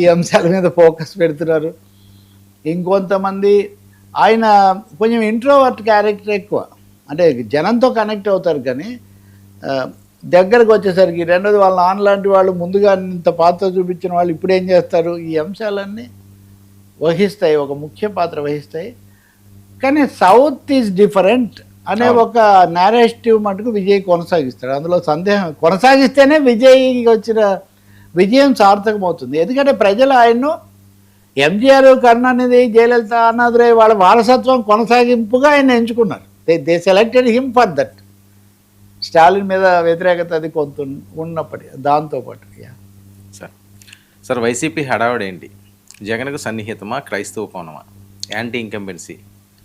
ఈ అంశాల మీద ఫోకస్ పెడుతున్నారు. ఇంకొంతమంది ఆయన కొంచెం ఇంట్రోవర్ట్ క్యారెక్టర్ ఎక్కువ, అంటే జనంతో కనెక్ట్ అవుతారు కానీ దగ్గరకు వచ్చేసరికి రెండోది వాళ్ళ నాన్న లాంటి వాళ్ళు ముందుగా ఇంత పాత్ర చూపించిన వాళ్ళు ఇప్పుడు ఏం చేస్తారు, ఈ అంశాలన్నీ వహిస్తాయి, ఒక ముఖ్య పాత్ర వహిస్తాయి. కానీ సౌత్ ఈజ్ డిఫరెంట్ అనే ఒక నేరేటివ్ మటుకు విజయ్ కొనసాగిస్తాడు. అందులో సందేహం, కొనసాగిస్తేనే విజయ్కి వచ్చిన విజయం సార్థకమవుతుంది. ఎందుకంటే ప్రజలు ఆయన్ను ఎంజీఆర్, కరుణానిధి, జయలలిత, అన్నాదురై వాళ్ళ వారసత్వం కొనసాగింపుగా ఆయన ఎంచుకున్నారు. They selected him for that. Stalin మీద వ్యతిరేకత అది కొంత ఉన్నప్పటికీ దాంతోపాటు. సార్ వైసీపీ హడావుడు ఏంటి? జగన్కు సన్నిహితమా, క్రైస్తవ కోణమా, యాంటీ ఇంకంబెన్సీ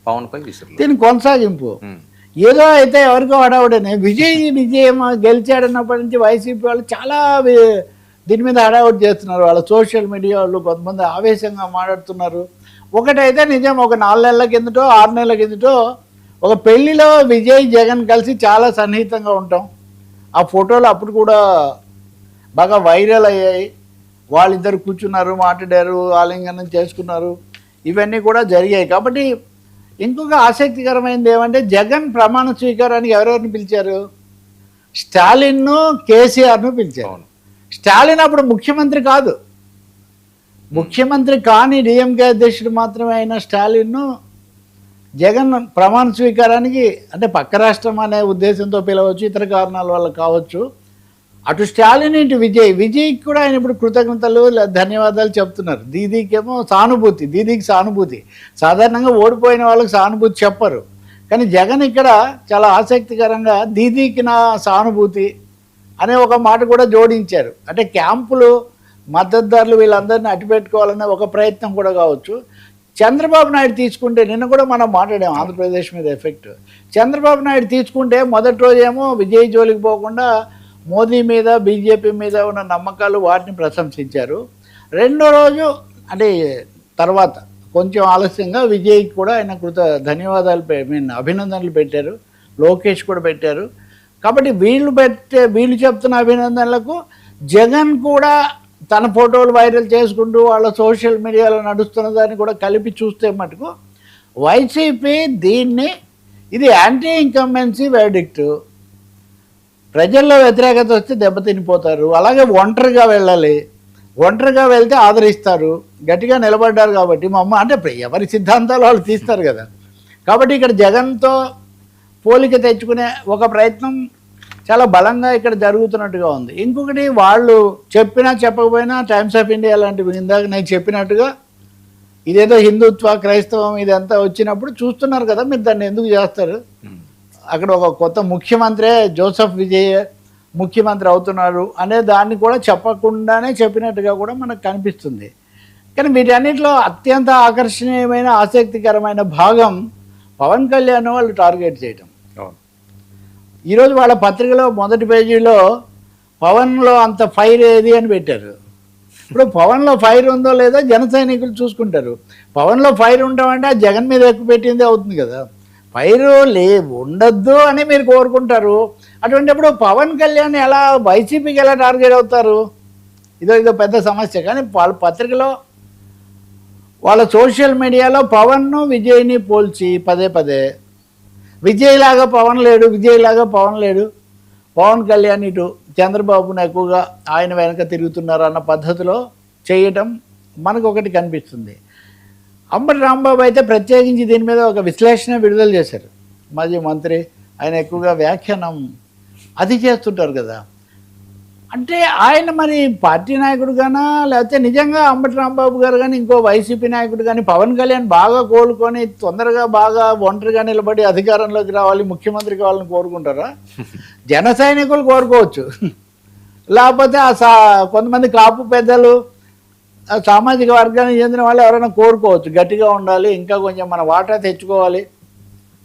పవన్పై విసురు దీని కొనసాగింపు. ఏదో అయితే ఎవరికో హడావుడనే విజయం గెలిచాడన్నప్పటి నుంచి వైసీపీ వాళ్ళు చాలా దీని మీద హడావుడి చేస్తున్నారు. వాళ్ళ సోషల్ మీడియా వాళ్ళు కొంతమంది ఆవేశంగా మాట్లాడుతున్నారు. ఒకటైతే నిజం, ఒక 4 నెలల కిందటో 6 నెలల కిందటో ఒక పెళ్లిలో విజయ్ జగన్ కలిసి చాలా సన్నిహితంగా ఉంటాం. ఆ ఫోటోలు అప్పుడు కూడా బాగా వైరల్ అయ్యాయి. వాళ్ళిద్దరు కూర్చున్నారు, మాట్లాడారు, ఆలింగనం చేసుకున్నారు, ఇవన్నీ కూడా జరిగాయి. కాబట్టి ఇంకొక ఆసక్తికరమైనది ఏమంటే జగన్ ప్రమాణ స్వీకారానికి ఎవరెవరిని పిలిచారు? స్టాలిన్ను, కేసీఆర్ను పిలిచారు. స్టాలిన్ అప్పుడు ముఖ్యమంత్రి కాదు, ముఖ్యమంత్రి కాని డిఎంకే అధ్యక్షుడు మాత్రమే అయిన స్టాలిన్ను జగన్ ప్రమాణ స్వీకారానికి, అంటే పక్క రాష్ట్రం అనే ఉద్దేశంతో పిలవచ్చు, ఇతర కారణాల వల్ల కావచ్చు, అటు స్టాలిన్ ఇటు విజయ్కి కూడా ఆయన ఇప్పుడు కృతజ్ఞతలు ధన్యవాదాలు చెప్తున్నారు. దీదీకేమో సానుభూతి, దీదీకి సానుభూతి. సాధారణంగా ఓడిపోయిన వాళ్ళకి సానుభూతి చెప్పరు, కానీ జగన్ ఇక్కడ చాలా ఆసక్తికరంగా దీదీకి నా సానుభూతి అనే ఒక మాట కూడా జోడించారు. అంటే క్యాంపులు, మద్దతుదారులు వీళ్ళందరినీ అట్టిపెట్టుకోవాలనే ఒక ప్రయత్నం కూడా కావచ్చు. చంద్రబాబు నాయుడు తీసుకుంటే, నిన్న కూడా మనం మాట్లాడాం ఆంధ్రప్రదేశ్ మీద ఎఫెక్ట్. చంద్రబాబు నాయుడు తీసుకుంటే మొదటి రోజేమో విజయ్ జోలికి పోకుండా మోదీ మీద, బీజేపీ మీద ఉన్న నమ్మకాలు వాటిని ప్రశంసించారు. రెండో రోజు అంటే తర్వాత కొంచెం ఆలస్యంగా విజయ్కి కూడా ఆయన ధన్యవాదాలు అభినందనలు పెట్టారు, లోకేష్ కూడా పెట్టారు. కాబట్టి వీళ్ళు చెప్తున్న అభినందనలకు జగన్ కూడా తన ఫోటోలు వైరల్ చేసుకుంటూ వాళ్ళ సోషల్ మీడియాలో నడుస్తున్న దాన్ని కూడా కలిపి చూస్తే మటుకు వైసీపీ దీన్ని, ఇది యాంటీ ఇంకంబెన్సీ వెర్డిక్ట్, ప్రజల్లో వ్యతిరేకత వస్తే దెబ్బతినిపోతారు, అలాగే ఒంటరిగా వెళ్ళాలి, ఒంటరిగా వెళ్తే ఆదరిస్తారు, గట్టిగా నిలబడ్డారు కాబట్టి అంటే ఎవరి సిద్ధాంతాలు వాళ్ళు తీస్తారు కదా. కాబట్టి ఇక్కడ జగన్తో పోలిక తెచ్చుకునే ఒక ప్రయత్నం చాలా బలంగా ఇక్కడ జరుగుతున్నట్టుగా ఉంది. ఇంకొకటి, వాళ్ళు చెప్పినా చెప్పకపోయినా టైమ్స్ ఆఫ్ ఇండియా లాంటివి ఇందాక నేను చెప్పినట్టుగా ఇదేదో హిందుత్వ, క్రైస్తవం ఇదంతా వచ్చినప్పుడు చూస్తున్నారు కదా, మీరు దాన్ని ఎందుకు చేస్తారు? అక్కడ ఒక కొత్త ముఖ్యమంత్రి జోసెఫ్ విజయ్ ముఖ్యమంత్రి అవుతున్నారు అనే దాన్ని కూడా చెప్పకుండానే చెప్పినట్టుగా కూడా మనకు కనిపిస్తుంది. కానీ వీటన్నిటిలో అత్యంత ఆకర్షణీయమైన, ఆసక్తికరమైన భాగం పవన్ కళ్యాణ్ వాళ్ళు టార్గెట్ చేయటం. ఈరోజు వాళ్ళ పత్రికలో మొదటి పేజీలో పవన్లో అంత ఫైర్ ఏది అని పెట్టారు. ఇప్పుడు పవన్లో ఫైర్ ఉందో లేదో జన సైనికులు చూసుకుంటారు. పవన్లో ఫైర్ ఉండమంటే ఆ జగన్ మీద ఎక్కువ పెట్టిందే అవుతుంది కదా. ఫైర్ ఉండద్దు అని మీరు కోరుకుంటారు. అటువంటిప్పుడు పవన్ కళ్యాణ్ ఎలా వైసీపీకి ఎలా టార్గెట్ అవుతారు? ఇదో పెద్ద సమస్య. కానీ వాళ్ళ పత్రికలో, వాళ్ళ సోషల్ మీడియాలో పవన్ను విజయ్ని పోల్చి పదే విజయ్ లాగా పవన్ లేడు, పవన్ కళ్యాణ్ ఇటు చంద్రబాబును ఎక్కువగా ఆయన వెనక తిరుగుతున్నారు అన్న పద్ధతిలో చేయటం మనకు ఒకటి కనిపిస్తుంది. అంబటి రాంబాబు అయితే ప్రత్యేకించి దీని మీద ఒక విశ్లేషణ విడుదల చేశారు. మాజీ మంత్రి, ఆయన ఎక్కువగా వ్యాఖ్యానం అది చేస్తుంటారు కదా. అంటే ఆయన మరి పార్టీ నాయకుడు గానా, లేకపోతే నిజంగా అంబటి రాంబాబు గారు కానీ ఇంకో వైసీపీ నాయకుడు కానీ పవన్ కళ్యాణ్ బాగా కోలుకొని తొందరగా బాగా ఒంటరిగా నిలబడి అధికారంలోకి రావాలి, ముఖ్యమంత్రి కావాలని కోరుకుంటారా? జన సైనికులు కోరుకోవచ్చు, లేకపోతే కొంతమంది కాపు పెద్దలు, సామాజిక వర్గానికి చెందిన వాళ్ళు ఎవరైనా కోరుకోవచ్చు, గట్టిగా ఉండాలి, ఇంకా కొంచెం మన వాటా తెచ్చుకోవాలి,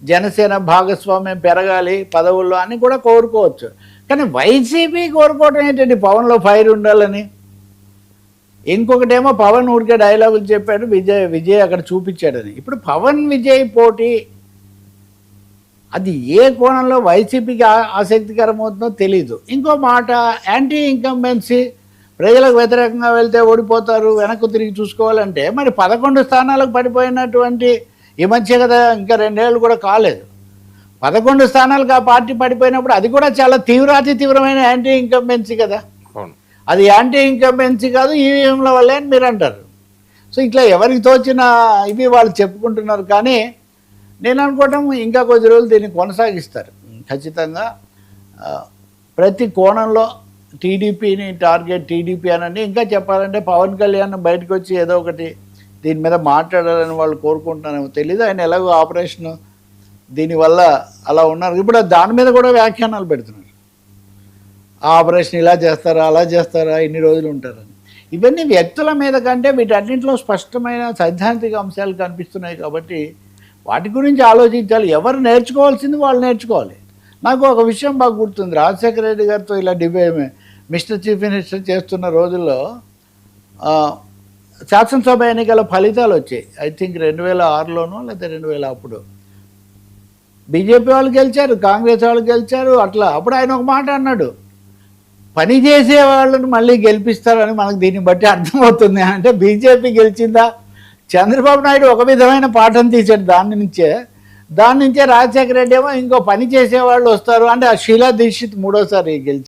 జనసేన భాగస్వామ్యం పెరగాలి పదవుల్లో అని కూడా కోరుకోవచ్చు. కానీ వైసీపీ కోరుకోవటం ఏంటండి పవన్లో ఫైర్ ఉండాలని? ఇంకొకటేమో పవన్ ఊరికే డైలాగులు చెప్పాడు, విజయ్ అక్కడ చూపించాడని. ఇప్పుడు పవన్ విజయ్ పోటీ అది ఏ కోణంలో వైసీపీకి ఆసక్తికరమవుతుందో తెలీదు. ఇంకో మాట, యాంటీ ఇంకంబెన్సీ ప్రజలకు వ్యతిరేకంగా వెళ్తే ఓడిపోతారు, వెనక్కు తిరిగి చూసుకోవాలంటే మరి 11 స్థానాలకు పడిపోయినటువంటి ఈ మధ్య కదా, ఇంకా 2 ఏళ్ళు కూడా కాలేదు. 11 స్థానాలకు ఆ పార్టీ పడిపోయినప్పుడు అది కూడా చాలా తీవ్రాతి తీవ్రమైన యాంటీ ఇన్కంబెన్సీ కదా. అవును. అది యాంటీ ఇన్కంబెన్సీ కాదు, ఈవీఎంల వల్లే అని మీరు అంటారు. సో ఇట్లా ఎవరికి తోచిన ఇవి వాళ్ళు చెప్పుకుంటున్నారు. కానీ నేను అనుకోవటం ఇంకా కొద్ది రోజులు దీన్ని కొనసాగిస్తారు ఖచ్చితంగా. ప్రతి కోణంలో టీడీపీని టార్గెట్, టీడీపీ అని ఇంకా చెప్పాలంటే పవన్ కళ్యాణ్ బయటకు వచ్చి ఏదో ఒకటి దీని మీద మాట్లాడాలని వాళ్ళు కోరుకుంటున్నారేమో తెలియదు. ఆయన ఎలాగో ఆపరేషన్ దీనివల్ల అలా ఉన్నారు. ఇప్పుడు దాని మీద కూడా వ్యాఖ్యానాలు పెడుతున్నారు. ఆ ఆపరేషన్ ఇలా చేస్తారా, అలా చేస్తారా, ఇన్ని రోజులు ఉంటారని. ఇవన్నీ వ్యక్తుల మీద కంటే వీటన్నింటిలో స్పష్టమైన సైద్ధాంతిక అంశాలు కనిపిస్తున్నాయి కాబట్టి వాటి గురించి ఆలోచించాలి. ఎవరు నేర్చుకోవాల్సింది వాళ్ళు నేర్చుకోవాలి. నాకు ఒక విషయం బాగా గుర్తుంది. రాజశేఖర రెడ్డి గారితో ఇలా మిస్టర్ చీఫ్ మినిస్టర్ చేస్తున్న రోజుల్లో శాసనసభ ఎన్నికల ఫలితాలు వచ్చాయి. ఐ థింక్ 2006లోనో లేదా 2000 అప్పుడు బీజేపీ వాళ్ళు గెలిచారు, కాంగ్రెస్ వాళ్ళు గెలిచారు. అట్లా అప్పుడు ఆయన ఒక మాట అన్నాడు, పని చేసే వాళ్ళని మళ్ళీ గెలిపిస్తారని. మనకు దీన్ని బట్టి అర్థమవుతుంది. అంటే బీజేపీ గెలిచిందా, చంద్రబాబు నాయుడు ఒక విధమైన పాఠం తీశాడు దాని నుంచే రాజశేఖర రెడ్డి ఏమో ఇంకో పని చేసేవాళ్ళు వస్తారు అంటే ఆ షీలా దీక్షిత్ 3వ సారి గెలిచి